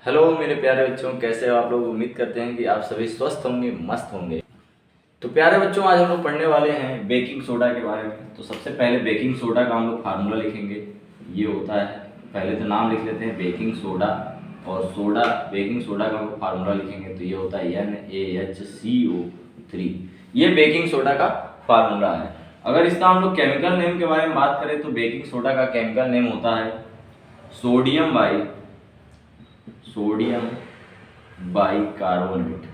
Hello मेरे प्यारे बच्चों, कैसे हो आप लोग। उम्मीद करते हैं कि आप सभी स्वस्थ होंगे, मस्त होंगे। तो प्यारे बच्चों, आज हम लोग पढ़ने वाले हैं बेकिंग सोडा के बारे में। तो सबसे पहले बेकिंग सोडा का हम लोग फार्मूला लिखेंगे। ये होता है, पहले तो नाम लिख लेते हैं बेकिंग सोडा, और सोडा, बेकिंग सोडा का हम लोग फार्मूला लिखेंगे तो ये होता है NaHCO3। ये बेकिंग सोडा का फार्मूला है। अगर इसका हम लोग केमिकल नेम के बारे में बात करें तो बेकिंग सोडा का केमिकल नेम होता है सोडियम बाइकार्बोनेट,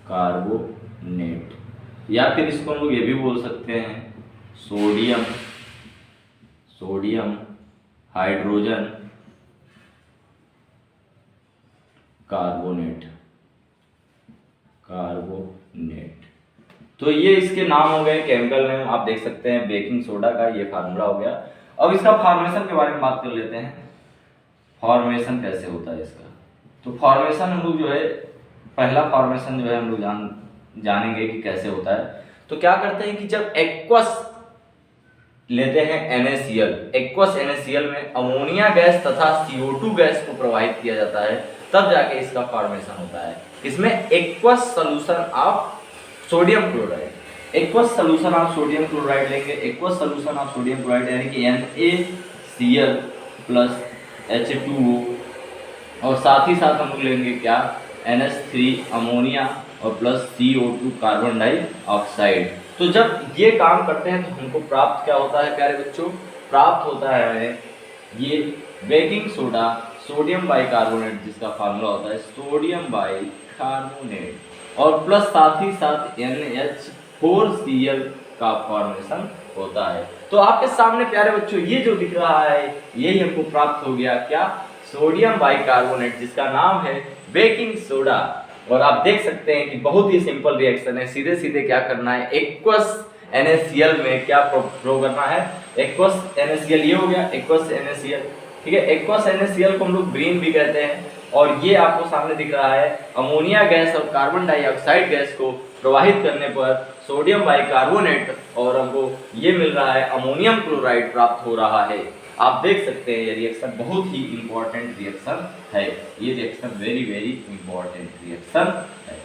कार्बोनेट। या फिर इसको हम लोग ये भी बोल सकते हैं सोडियम हाइड्रोजन कार्बोनेट। तो ये इसके नाम हो गए, केमिकल नेम आप देख सकते हैं। बेकिंग सोडा का ये फार्मूला हो गया। अब इसका फॉर्मेशन के बारे में बात कर लेते हैं। फॉर्मेशन कैसे होता है इसका, तो फॉर्मेशन हम लोग जो है, पहला फॉर्मेशन जो है हम लोग जानेंगे कि कैसे होता है। तो क्या करते हैं कि जब एक्वस लेते हैं NaCl, एक्वस NaCl में अमोनिया गैस तथा CO2 गैस को प्रवाहित किया जाता है, तब जाके इसका फॉर्मेशन होता है। इसमें aqueous solution of sodium chloride, aqueous solution of sodium chloride लेंगे। Aqueous solution of sodium chloride यानी कि NaCl प्लस H2O, और साथ ही साथ हम लोग लेंगे क्या, NH3 अमोनिया और प्लस CO2 कार्बन डाइऑक्साइड। तो जब ये काम करते हैं तो हमको प्राप्त क्या होता है प्यारे बच्चों, प्राप्त होता है हमें ये बेकिंग सोडा, सोडियम बाइकार्बोनेट, जिसका फार्मूला होता है सोडियम बाइकार्बोनेट, और प्लस साथ ही साथ NH4Cl का फॉर्मेशन होता है। तो आपके सामने प्यारे बच्चों ये जो दिख रहा है, यही हमको प्राप्त हो गया, क्या, सोडियम बाइकार्बोनेट, जिसका नाम है बेकिंग सोडा। और आप देख सकते हैं कि बहुत ही सिंपल रिएक्शन है। सीधे सीधे क्या करना है, एक्वस NaCl में क्या प्रो करना है, एक्वस NaCl, ये हो गया एक्वस NaCl, ठीक है। एक्वस NaCl को हम लोग ग्रीन भी कहते हैं। और ये आपको सामने दिख रहा है, अमोनिया गैस और कार्बन डाइऑक्साइड गैस को प्रवाहित करने पर सोडियम बाइकार्बोनेट, और हमको ये मिल रहा है अमोनियम क्लोराइड प्राप्त हो रहा है। आप देख सकते हैं ये रिएक्शन बहुत ही इंपॉर्टेंट रिएक्शन है। ये reaction very very important reaction है।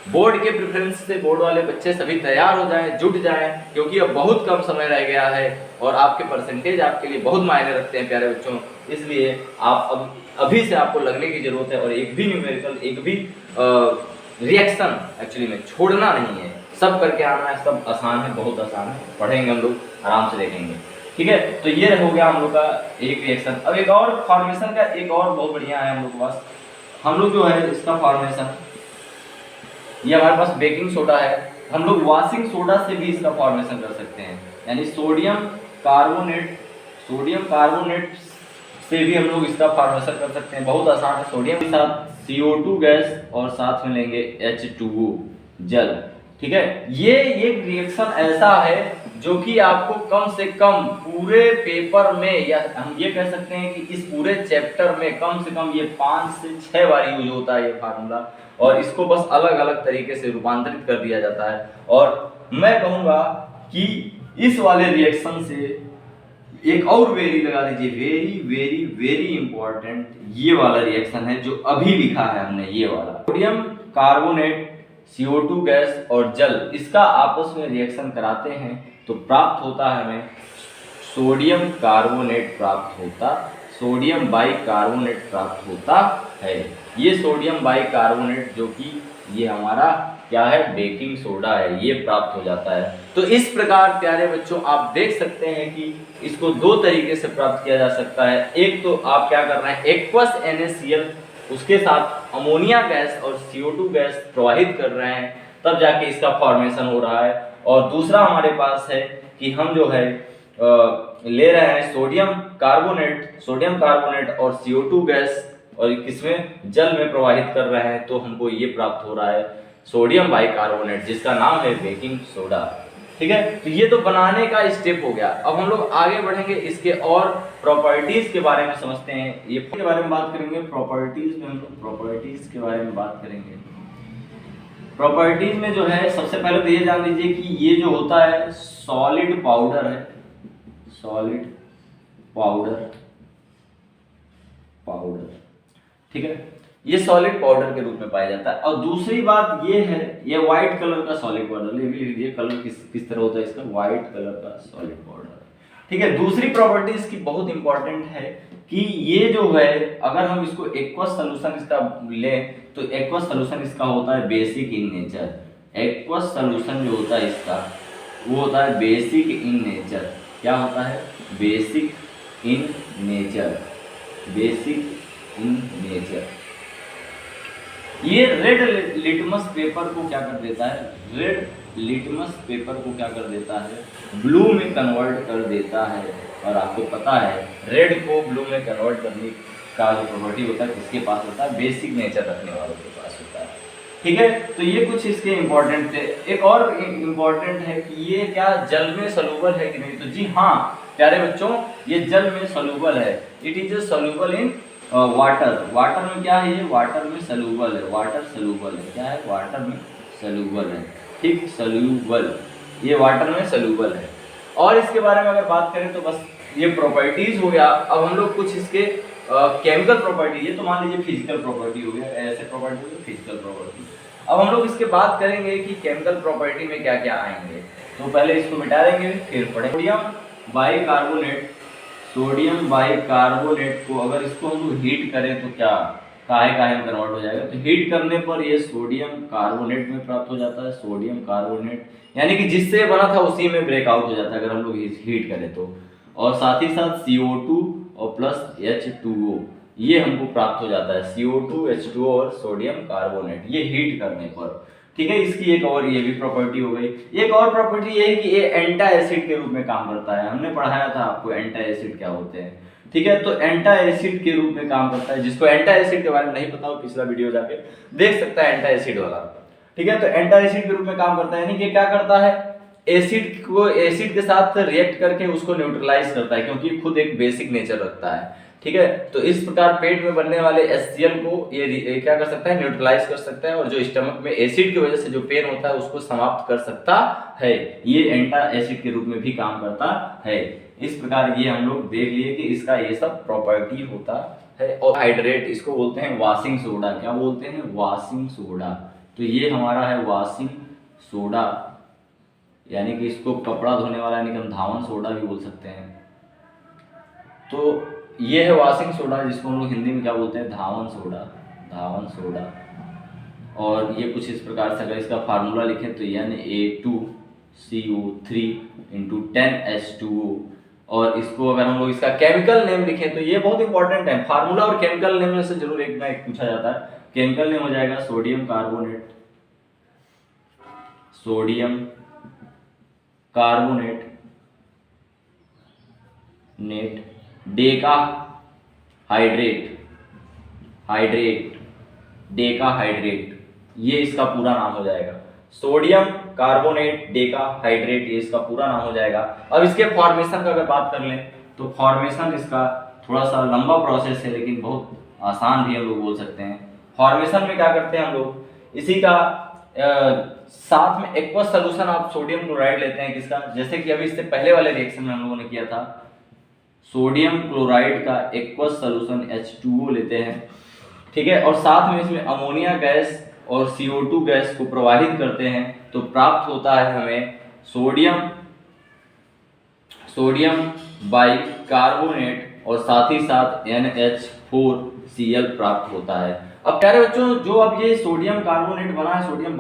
बोर्ड के प्रेफरेंस से बोर्ड वाले बच्चे सभी तैयार हो जाएं, जुट जाएं, क्योंकि अब बहुत कम समय रह गया है और आपके परसेंटेज आपके लिए बहुत मायने रखते हैं प्यारे बच्चों। इसलिए आप अब अभी से आपको लगने की जरूरत है, और एक भी न्यूमेरिकल, एक भी रिएक्शन एक्चुअली में छोड़ना नहीं है, सब करके आना है। सब आसान है, बहुत आसान है, पढ़ेंगे हम लोग, आराम से देखेंगे, ठीक है। तो ये हो गया हम लोग का एक रिएक्शन। अब एक और फॉर्मेशन का एक और बहुत बढ़िया है हम लोग के पास। हम लोग जो है इसका फॉर्मेशन, ये हमारे पास बेकिंग सोडा है, हम लोग वॉशिंग सोडा से भी इसका फॉर्मेशन कर सकते हैं। यानी सोडियम कार्बोनेट से भी हम लोग इसका फॉर्मेशन कर सकते हैं। बहुत आसान है। सोडियम के साथ CO2 गैस और साथ में लेंगे H2O जल, ठीक है। ये एक रिएक्शन ऐसा है जो कि आपको कम से कम पूरे पेपर में, या हम ये कह सकते हैं कि इस पूरे चैप्टर में कम से कम ये 5 से 6 बार यूज होता है ये फार्मूला, और इसको बस अलग अलग तरीके से रूपांतरित कर दिया जाता है। और मैं कहूँगा कि इस वाले रिएक्शन से एक और वेरी लगा दीजिए, वेरी वेरी वेरी इंपॉर्टेंट ये वाला रिएक्शन है जो अभी लिखा है हमने, ये वाला सोडियम कार्बोनेट, CO2 गैस और जल, इसका आपस में रिएक्शन कराते हैं तो प्राप्त होता है हमें सोडियम कार्बोनेट प्राप्त होता, सोडियम बाइकार्बोनेट प्राप्त होता है। ये सोडियम बाइकार्बोनेट जो कि ये हमारा क्या है, बेकिंग सोडा है, ये प्राप्त हो जाता है। तो इस प्रकार प्यारे बच्चों आप देख सकते हैं कि इसको दो तरीके से प्राप्त किया जा सकता है। एक तो आप क्या कर रहे हैं, एक्वस NaCl, उसके साथ अमोनिया गैस और CO2 गैस प्रवाहित कर रहे हैं, तब जाके इसका फॉर्मेशन हो रहा है। और दूसरा हमारे पास है कि हम जो है ले रहे हैं सोडियम कार्बोनेट और CO2 गैस, और किसमें, जल में प्रवाहित कर रहे हैं, तो हमको ये प्राप्त हो रहा है सोडियम बाइकार्बोनेट, जिसका नाम है बेकिंग सोडा, ठीक है। तो ये तो बनाने का स्टेप हो गया। अब हम लोग आगे बढ़ेंगे, इसके और प्रॉपर्टीज के बारे में समझते हैं, ये के बारे में बात करेंगे। प्रॉपर्टीज में हम लोग प्रॉपर्टीज के बारे में बात करेंगे। प्रॉपर्टीज में जो है, सबसे पहले तो ये जान लीजिए कि ये जो होता है सॉलिड पाउडर है, सॉलिड पाउडर ठीक है, ये सॉलिड पाउडर के रूप में पाया जाता है। और दूसरी बात ये है, ये व्हाइट कलर का सॉलिड पाउडर, ये भी लिख दीजिए कलर किस तरह होता है इसका, व्हाइट कलर का सॉलिड पाउडर। ठीक है, दूसरी प्रॉपर्टी इसकी बहुत इंपॉर्टेंट है कि ये जो है अगर हम इसको एक्वस सोल्यूशन इसका लें तो एक्वस सोल्यूशन इसका होता है basic in nature. Aqueous solution जो होता है इसका वो होता है बेसिक इन नेचर। क्या होता है? Basic in nature, basic in nature. ये रेड लिटमस पेपर को क्या कर देता है? रेड लिटमस पेपर को क्या कर देता है? ब्लू में कन्वर्ट कर देता है। और आपको पता है रेड को ब्लू में कन्वर्ट करने का जो प्रॉपर्टी होता है किसके पास होता है? बेसिक नेचर रखने वालों के पास होता है। ठीक है, तो ये कुछ इसके इम्पोर्टेंट थे। एक और इम्पोर्टेंट है कि ये क्या जल में सॉल्युबल है कि नहीं? तो जी हाँ प्यारे बच्चों, ये जल में सॉल्युबल है। It is soluble in water. Water में क्या है? ये वाटर में सॉल्युबल है। वाटर सॉल्युबल है। क्या है? वाटर में सॉल्युबल है। ठीक, सॉल्युबल, ये वाटर में सॉल्युबल है। और इसके बारे में अगर बात करें तो बस ये प्रॉपर्टीज हो गया। अब हम लोग कुछ इसके केमिकल प्रॉपर्टी, ये तो मान लीजिए फिजिकल प्रॉपर्टी हो गया, ऐसे प्रॉपर्टी हो गई फिजिकल प्रॉपर्टी। अब हम लोग इसके बात करेंगे कि केमिकल प्रॉपर्टी में क्या क्या आएंगे। तो पहले इसको मिटा देंगे फिर पढ़ेंगे। सोडियम बाइकार्बोनेट, सोडियम बाइकार्बोनेट को अगर इसको हम लोग हीट करें तो क्या काहे में कन्वर्ट हो जाएगा? तो हीट करने पर ये सोडियम कार्बोनेट में प्राप्त हो जाता है। सोडियम कार्बोनेट यानी कि जिससे बना था उसी में ब्रेकआउट हो जाता है अगर हम लोग हीट करें तो। और साथ ही साथ CO2 और प्लस H2O ये हमको प्राप्त हो जाता है। CO2 H2O और सोडियम कार्बोनेट ये हीट करने पर। ठीक है, इसकी एक और ये भी प्रॉपर्टी हो गई। एक और प्रॉपर्टी ये है कि ये एंटा एसिड के रूप में काम करता है। हमने पढ़ाया था आपको एंटा एसिड क्या होते हैं। ठीक है, तो एंटा एसिड के रूप में काम करता है। जिसको एंटा एसिड के बारे में नहीं पता हो पिछला वीडियो जाके देख सकता है एंटा एसिड वाला। ठीक है, तो एंटा एसिड के रूप में काम करता है यानी कि क्या करता है? एसिड को एसिड के साथ रिएक्ट करके उसको न्यूट्रलाइज करता है, क्योंकि खुद एक बेसिक नेचर रखता है। ठीक है, तो इस प्रकार पेट में बनने वाले HCl को ये क्या कर सकता है? न्यूट्रलाइज कर सकता है। और जो स्टमक में एसिड की वजह से जो पेन होता है उसको समाप्त कर सकता है। ये एंटा एसिड के रूप में भी काम करता है। इस प्रकार ये हम लोग देख लिए कि इसका ये सब प्रॉपर्टी होता है। और हाइड्रेट, इसको बोलते हैं वॉशिंग सोडा। क्या बोलते हैं? Washing soda. तो ये हमारा है वॉशिंग सोडा, यानी कि इसको कपड़ा धोने वाला यानी कि हम धावन सोडा भी बोल सकते हैं। तो ये है वॉशिंग सोडा, जिसको हम लोग हिंदी में क्या बोलते हैं? धावन सोडा, धावन सोडा। और ये कुछ इस प्रकार से अगर इसका फार्मूला लिखें तो Na2CO3 × 10H2O। और इसको अगर हम लोग इसका केमिकल नेम लिखें तो ये बहुत इंपॉर्टेंट है। फार्मूला और केमिकल नेम में से जरूर एक ना एक पूछा जाता है। केमिकल नेम हो जाएगा sodium carbonate, sodium carbonate net Deka hydrate, hydrate Deka hydrate, ये इसका पूरा नाम हो जाएगा। सोडियम कार्बोनेट डेका हाइड्रेट ये इसका पूरा नाम हो जाएगा। अब इसके फॉर्मेशन का अगर बात कर लें तो फॉर्मेशन इसका थोड़ा सा लंबा प्रोसेस है, लेकिन बहुत आसान भी हम लोग बोल सकते हैं। फॉर्मेशन में क्या करते हैं हम लोग? इसी का साथ में एक्वस सोल्यूशन आप सोडियम क्लोराइड लेते हैं। किसका? जैसे कि अभी इससे पहले वाले रिएक्शन में हम लोगों ने किया था, सोडियम क्लोराइड का एक्वस सोल्यूशन H2O लेते हैं। ठीक है, और साथ में इसमें अमोनिया गैस और CO2 गैस को प्रवाहित करते हैं तो प्राप्त होता है हमें सोडियम बाइकार्बोनेट और साथ ही साथ NH4Cl प्राप्त होता है। अब प्यारे बच्चों, जो अब ये सोडियम कार्बोनेट बना है, सोडियम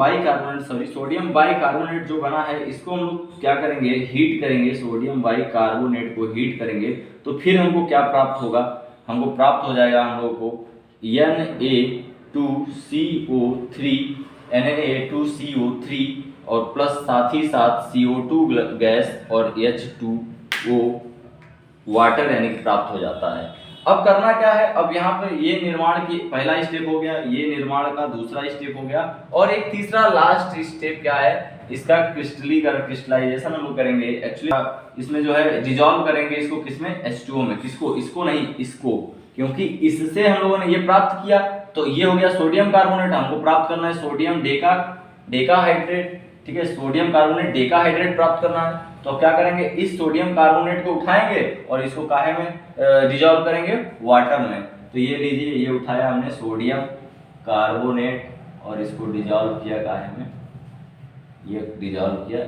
बाइकार्बोनेट जो बना है, इसको हम लोग क्या करेंगे? हीट करेंगे। सोडियम बाइकार्बोनेट को हीट करेंगे तो फिर हमको क्या प्राप्त होगा? हमको प्राप्त हो जाएगा हम लोग को Na2CO3 और प्लस साथ ही साथ CO2 गैस और H2O वाटर यानी कि प्राप्त हो जाता है। अब करना क्या है? अब यहाँ पर ये निर्माण की पहला स्टेप हो गया, ये निर्माण का दूसरा स्टेप हो गया, और एक तीसरा लास्ट स्टेप क्या है? इसका क्रिस्टलाइजेशन हम लोग करेंगे। एक्चुअली इसमें जो है डिसॉल्व करेंगे इसको किसमें? H2O में। किसको? इसको नहीं, इसको, क्योंकि इससे हम लोगों ने ये प्राप्त किया तो ये हो गया सोडियम कार्बोनेट। हमको प्राप्त करना है सोडियम डेकाहाइड्रेट। ठीक है, सोडियम कार्बोनेट डेकाहाइड्रेट प्राप्त करना है। तो क्या करेंगे? इस सोडियम कार्बोनेट को उठाएंगे और इसको काहे में डिसॉल्व करेंगे? वाटर में। तो ये लीजिए, ये उठाया हमने सोडियम कार्बोनेट और इसको डिजॉल्व किया कहा है हमें, ये डिजॉल्व किया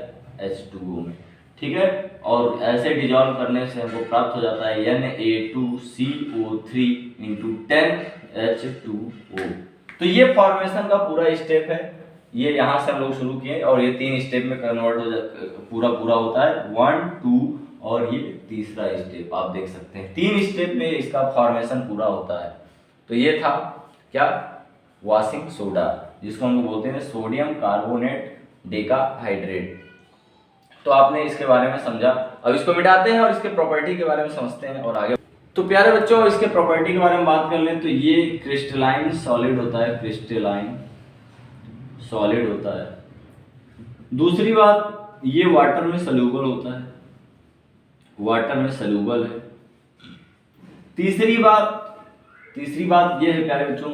H2O में, ठीक है। और ऐसे डिजॉल्व करने से हमको प्राप्त हो जाता है Na2CO3 इंटू 10H2O। तो ये फॉर्मेशन का पूरा स्टेप है, ये यहाँ से हम लोग शुरू किए और ये 3 स्टेप में कन्वर्ट हो पूरा होता है, 1, 2 और ये तीसरा स्टेप आप देख सकते हैं। 3 स्टेप में इसका फॉर्मेशन पूरा होता है। तो ये था क्या, वॉशिंग सोडा, जिसको हम लोग बोलते हैं सोडियम कार्बोनेट डेकाहाइड्रेट। तो आपने इसके बारे में समझा। अब इसको मिटाते हैं और इसके प्रॉपर्टी के बारे में समझते हैं और आगे। तो प्यारे बच्चों, इसके प्रॉपर्टी के बारे में बात कर लें तो ये क्रिस्टलाइन सॉलिड होता है, क्रिस्टलाइन सॉलिड होता है। दूसरी बात, ये वाटर में सल्यूबल होता है, वाटर में सल्यूबल है। तीसरी बात ये है प्यारे बच्चों,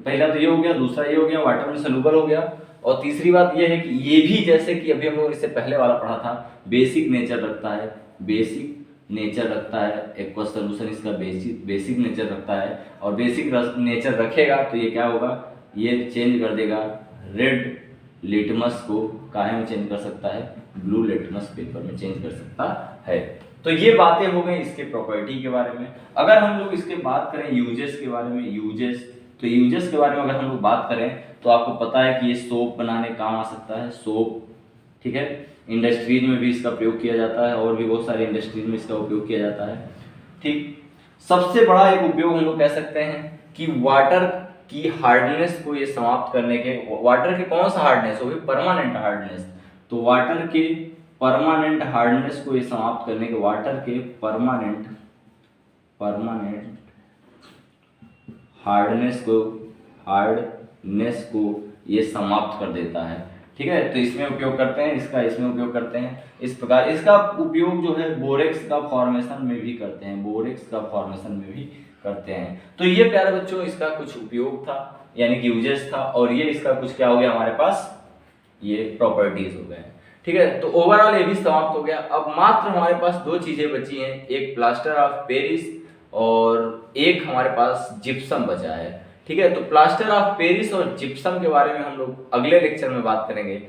पहला तो ये हो गया, दूसरा ये हो गया, वाटर में सल्यूबल हो गया। और तीसरी बात ये है कि ये भी, जैसे कि अभी हम लोग इससे पहले वाला पढ़ा था, बेसिक नेचर रखता है, बेसिक नेचर रखता है। एक्वस सॉल्यूशन इसका बेसिक नेचर रखता है, और बेसिक नेचर रखेगा तो ये क्या होगा, ये चेंज कर देगा रेड लिटमस को काहे में चेंज कर सकता है, ब्लू लिटमस पेपर में चेंज कर सकता है। तो ये बातें हो गई इसके प्रॉपर्टी के बारे में। अगर हम लोग इसके बात करें यूजेस के बारे में, तो यूजेस के बारे में अगर हम लोग बात करें तो आपको पता है कि ये सोप बनाने काम आ सकता है, सोप, ठीक है। इंडस्ट्रीज में भी इसका प्रयोग किया जाता है, और भी बहुत सारे इंडस्ट्रीज में इसका उपयोग किया जाता है, ठीक। सबसे बड़ा एक उपयोग हम लोग कह सकते हैं कि वाटर की हार्डनेस को ये समाप्त करने के, वाटर के कौन सा हार्डनेस, वो भी परमानेंट हार्डनेस, तो वाटर के परमानेंट हार्डनेस को ये समाप्त करने के, वाटर के परमानेंट हार्डनेस को ये समाप्त कर देता है, ठीक है। तो इसमें उपयोग करते हैं इसका, इसमें उपयोग करते हैं इस प्रकार। इसका उपयोग जो है बोरेक्स का फॉर्मेशन में भी करते हैं, बोरेक्स का फॉर्मेशन में भी करते हैं। तो ये प्यारे बच्चों इसका कुछ उपयोग था, यानी कि यूजेस था, और ये इसका कुछ क्या हो गया हमारे पास, ये प्रॉपर्टीज हो गए, ठीक है। तो ओवरऑल ये भी समाप्त हो गया। अब मात्र हमारे पास 2 चीजें बची हैं, एक प्लास्टर ऑफ पेरिस और एक हमारे पास जिप्सम बचा है, ठीक है। तो प्लास्टर ऑफ पेरिस और जिप्सम के बारे में हम लोग अगले लेक्चर में बात करेंगे।